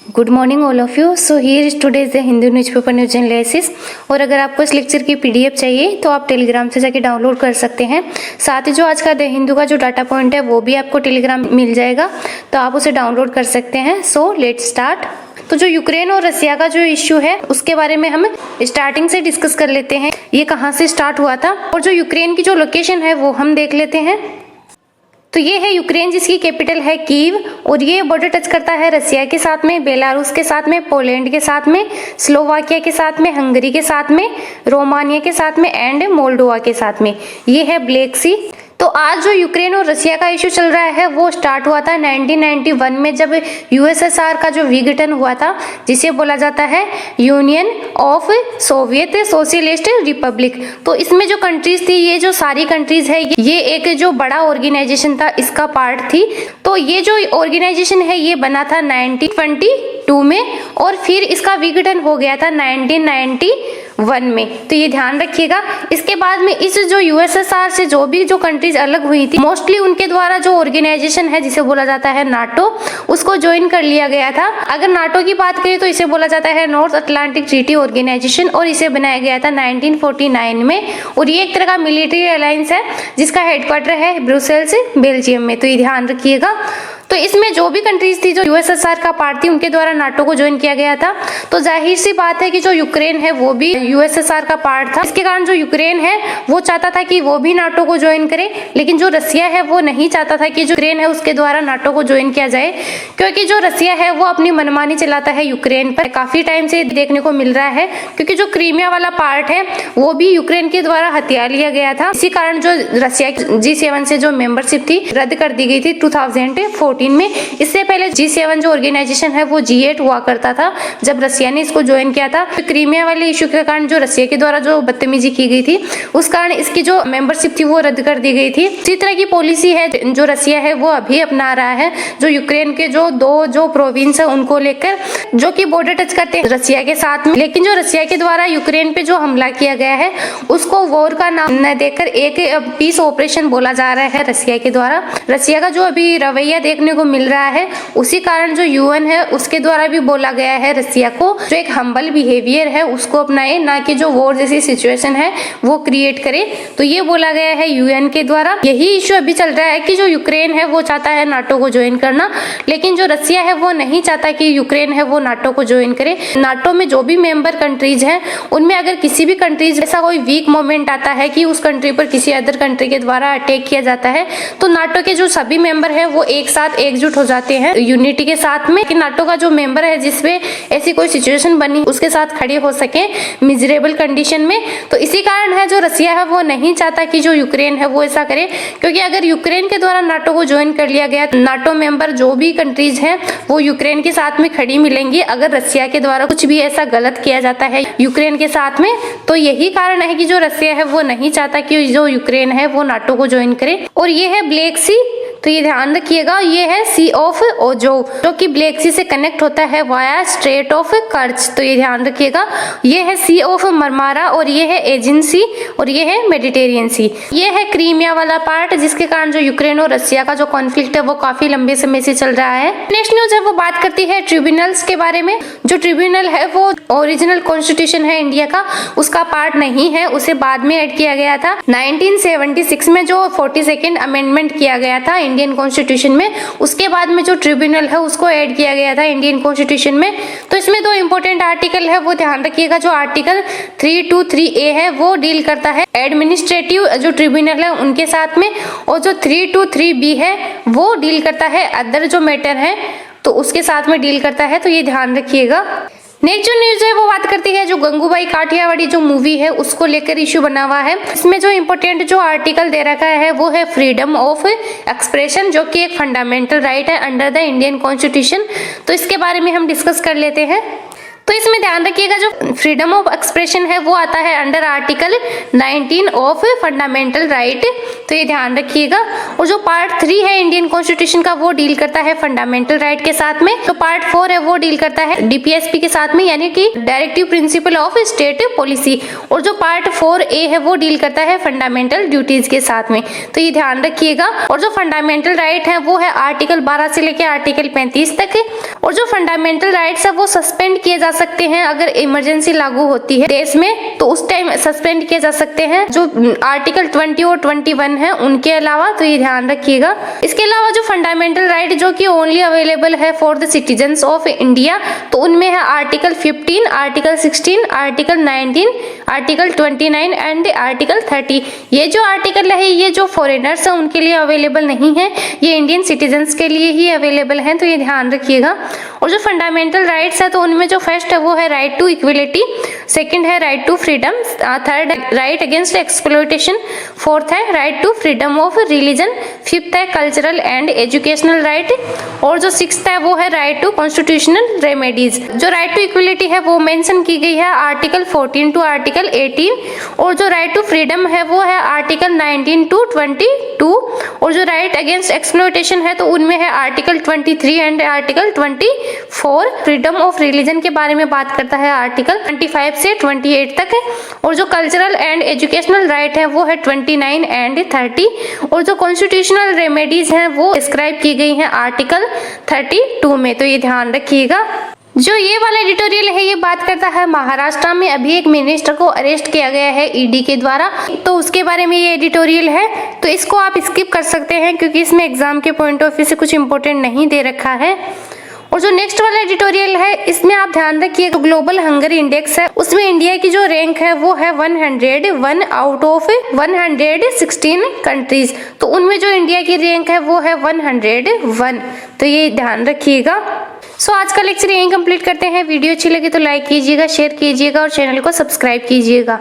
Good morning all of you. So here is today the Hindu newspaper news analysis. और अगर आपको इस lecture की पीडीएफ चाहिए तो आप टेलीग्राम से जाके डाउनलोड कर सकते हैं। साथ ही जो आज का द हिंदू का जो डाटा पॉइंट है वो भी आपको टेलीग्राम मिल जाएगा, तो आप उसे डाउनलोड कर सकते हैं। So let's start. तो जो यूक्रेन और रसिया का जो इश्यू है उसके बारे में हम स्टार्टिंग से डिस्कस कर लेते हैं, ये कहाँ से स्टार्ट हुआ था। और जो यूक्रेन की जो लोकेशन है वो हम देख लेते हैं। तो ये है यूक्रेन, जिसकी कैपिटल है कीव, और ये बॉर्डर टच करता है रसिया के साथ में, बेलारूस के साथ में, पोलैंड के साथ में, स्लोवाकिया के साथ में, हंगरी के साथ में, रोमानिया के साथ में एंड मोल्डोवा के साथ में। ये है ब्लैक सी। तो आज जो यूक्रेन और रसिया का इश्यू चल रहा है वो स्टार्ट हुआ था 1991 में, जब यूएसएसआर का जो विघटन हुआ था, जिसे बोला जाता है union of Soviet socialist Republic. तो इसमें जो कंट्रीज थी, ये जो सारी कंट्रीज है, ये एक जो बड़ा ऑर्गेनाइजेशन था, इसका पार्ट थी। तो ये जो ऑर्गेनाइजेशन है ये बना था 1922 में, और फिर इसका विघटन हो गया था 1991 में। तो ये ध्यान रखिएगा। इसके बाद में इस जो यूएसएसआर से जो भी जो कंट्रीज अलग हुई थी, मोस्टली उनके द्वारा जो ऑर्गेनाइजेशन है जिसे बोला जाता है नाटो, उसको ज्वाइन कर लिया गया था। अगर नाटो की बात करें तो इसे बोला जाता है नॉर्थ अटलांटिक ट्रीटी ऑर्गेनाइजेशन, और इसे बनाया गया था 1949 में। और ये एक तरह का मिलिट्री अलायंस है जिसका हेडक्वार्टर है ब्रुसेल्स, बेल्जियम में। तो ये ध्यान रखिएगा। तो इसमें जो भी कंट्रीज थी जो यूएसएसआर का पार्ट थी, उनके द्वारा नाटो को ज्वाइन किया गया था। तो जाहिर सी बात है कि जो यूक्रेन है वो भी यूएसएसआर का पार्ट था। इसके कारण जो यूक्रेन है वो चाहता था कि वो भी नाटो को ज्वाइन करे, लेकिन जो रसिया है वो नहीं चाहता था कि जो यूक्रेन है उसके द्वारा नाटो को ज्वाइन किया जाए, क्योंकि जो रसिया है वो अपनी मनमानी चलाता है यूक्रेन पर। काफी टाइम से देखने को मिल रहा है, क्योंकि जो क्रीमिया वाला पार्ट है वो भी यूक्रेन के द्वारा हथिया लिया गया था। इसी कारण जो रसिया G7 से जो मेंबरशिप थी रद्द कर दी गई थी 2014 में। इससे पहले G7 जो ऑर्गेनाइजेशन है वो G8 हुआ करता था, जब रसिया ने इसको ज्वाइन किया था। तो क्रीमिया वाले इश्यू के कारण जो रसिया के द्वारा जो बदतमीजी की गई थी, उस कारण इसकी जो मेंबरशिप थी वो रद्द कर दी गई थी। इसी तरह की पॉलिसी है जो रसिया है वो अभी अपना रहा है, जो यूक्रेन के जो दो जो प्रोविंस है उनको लेकर, जो कि बॉर्डर टच करते हैं रसिया के साथ में। लेकिन जो रसिया के द्वारा यूक्रेन पे जो हमला किया गया है उसको वॉर का नाम न देकर एक पीस ऑपरेशन बोला जा रहा है रसिया के द्वारा। रसिया का जो अभी रवैया देखने को मिल रहा है, उसी कारण जो यूएन है उसके द्वारा भी बोला गया है रसिया को जो एक हम्बल बिहेवियर है उसको अपनाए, ना कि जो वॉर जैसी सिचुएशन है वो क्रिएट करे। तो ये बोला गया है यूएन के द्वारा। यही इश्यू अभी चल रहा है कि जो यूक्रेन है वो चाहता है नाटो को ज्वाइन करना, लेकिन जो रसिया है वो नहीं चाहता कि यूक्रेन है वो नाटो को ज्वाइन करे। नाटो में जो भी मेंबर कंट्रीज हैं उनमें अगर किसी भी कंट्रीज ऐसा कोई वीक मोमेंट आता है कि उस कंट्री पर किसी अदर कंट्री के द्वारा अटैक किया जाता है, तो नाटो के जो सभी मेंबर है वो एक साथ एकजुट हो जाते हैं यूनिटी के साथ में, कि नाटो का जो मेंबर है जिसपे ऐसी कोई सिचुएशन बनी उसके साथ खड़े हो सके मिजरेबल कंडीशन में। तो इसी कारण है जो रसिया है वो नहीं चाहता कि जो यूक्रेन है वो ऐसा करे, क्योंकि अगर यूक्रेन के द्वारा नाटो को ज्वाइन कर लिया गया, नाटो मेंबर जो भी कंट्रीज हैं वो यूक्रेन के साथ में खड़ी मिलेंगी अगर रसिया के द्वारा कुछ भी ऐसा गलत किया जाता है यूक्रेन के साथ में। तो यही कारण है कि जो रसिया है वो नहीं चाहता कि जो यूक्रेन है वो नाटो को ज्वाइन करे। और ये है ब्लैक सी। तो ये ध्यान रखिएगा, ये है सी ऑफ ओजो, जो कि ब्लैक सी से कनेक्ट होता है वाया स्ट्रेट ऑफ कर्च। तो ये ध्यान रखिएगा। ये है सी ऑफ मरमारा, और ये है एजेंसी, और ये है मेडिटेरियन सी। ये है क्रीमिया वाला पार्ट, जिसके कारण जो यूक्रेन और रसिया का जो कॉन्फ्लिक्ट है वो काफी लंबे समय से चल रहा है। नेक्स्ट न्यूज है वो बात करती है ट्रिब्यूनल्स के बारे में। जो ट्रिब्यूनल है वो ओरिजिनल कॉन्स्टिट्यूशन है इंडिया का, उसका पार्ट नहीं है, उसे बाद में ऐड किया गया था 1976 में, जो 42nd अमेंडमेंट किया गया था इंडियन कॉन्स्टिट्यूशन में। उसके बाद में जो ट्रिब्यूनल है उसको ऐड किया गया था इंडियन कॉन्स्टिट्यूशन में। तो इसमें दो इंपॉर्टेंट आर्टिकल है वो ध्यान रखिएगा। जो आर्टिकल 323A है वो डील करता है एडमिनिस्ट्रेटिव जो ट्रिब्यूनल है उनके साथ में, और जो 323B है वो डील करता है अदर जो मैटर है तो उसके साथ में डील करता है। तो ये ध्यान रखिएगा। नेक्स्ट जो न्यूज है वो बात करती है जो गंगूबाई काठियावाड़ी जो मूवी है उसको लेकर इश्यू बना हुआ है। इसमें जो इम्पोर्टेंट जो आर्टिकल दे रखा है वो है फ्रीडम ऑफ एक्सप्रेशन, जो कि एक फंडामेंटल राइट है अंडर द इंडियन कॉन्स्टिट्यूशन। तो इसके बारे में हम डिस्कस कर लेते हैं। तो इसमें ध्यान रखिएगा जो फ्रीडम ऑफ एक्सप्रेशन है वो आता है under article 19 of fundamental right, तो ये ध्यान रखिएगा। और जो पार्ट 3 है इंडियन कॉन्स्टिट्यूशन का वो डील करता है फंडामेंटल राइट के साथ में, तो पार्ट 4 है वो डील करता है डीपीएसपी के साथ में, यानी कि directive principle of state policy. और जो पार्ट 4A है वो डील करता है फंडामेंटल ड्यूटीज के साथ में, तो ये ध्यान रखिएगा। और जो फंडामेंटल राइट है वो है आर्टिकल 12 से लेकर आर्टिकल 35 तक। और जो फंडामेंटल राइट्स है वो सस्पेंड किए जा सकते हैं अगर इमरजेंसी लागू होती है देश में, तो उस टाइम सस्पेंड किए जा सकते हैं जो आर्टिकल 20 और 21 है उनके अलावा, तो ये ध्यान रखिएगा। इसके अलावा जो फंडामेंटल राइट जो कि ओनली अवेलेबल है for the citizens of India, तो उनमें है article 15, article 16, article 19, article 29 and article 30। ये जो आर्टिकल है ये जो फॉरेनर्स है उनके लिए अवेलेबल नहीं है, ये इंडियन सिटीजन्स के लिए ही अवेलेबल है, तो ये ध्यान रखिएगा। और जो फंडामेंटल राइट्स है तो उनमें जो फर्स्ट है वो है राइट टू इक्वलिटी, सेकंड है right to freedom, third right against exploitation, fourth है right to freedom of religion, fifth है कल्चरल एंड एजुकेशनल राइट, और जो सिक्स्थ है वो है राइट टू कॉन्स्टिट्यूशनल रेमेडीज। जो राइट टू इक्वलिटी है वो मेंशन की गई है आर्टिकल 14 टू आर्टिकल 18, और जो राइट टू फ्रीडम है वो है आर्टिकल 19 टू 22, और जो राइट अगेंस्ट एक्सप्लॉयटेशन है तो उनमें है article 23 and article 24। Freedom of religion के बारे में बात करता है आर्टिकल 25 से 28 तक है, और जो कल्चरल एंड एजुकेशनल राइट है वो है 29 एंड 30, और जो कॉन्स्टिट्यूशनल रेमेडीज हैं वो डिस्क्राइब की गई हैं आर्टिकल 32 में, तो ये ध्यान रखिएगा। जो ये वाला एडिटोरियल है ये बात करता है महाराष्ट्र में अभी एक मिनिस्टर को अरेस्ट किया गया है ईडी के द्वारा, तो उसके बारे में ये एडिटोरियल है, तो इसको आप स्किप कर सकते हैं क्योंकि इसमें एग्जाम के पॉइंट ऑफ व्यू से कुछ इंपॉर्टेंट नहीं दे रखा है। और जो नेक्स्ट वाला एडिटोरियल है इसमें आप ध्यान रखिए ग्लोबल हंगर इंडेक्स है, उसमें इंडिया की जो रैंक है वो है 101 आउट ऑफ 116 कंट्रीज, तो उनमें जो इंडिया की रैंक है वो है 101, तो ये ध्यान रखिएगा। सो आज का लेक्चर यहीं कंप्लीट करते हैं। वीडियो अच्छी लगी तो लाइक कीजिएगा, शेयर कीजिएगा और चैनल को सब्सक्राइब कीजिएगा।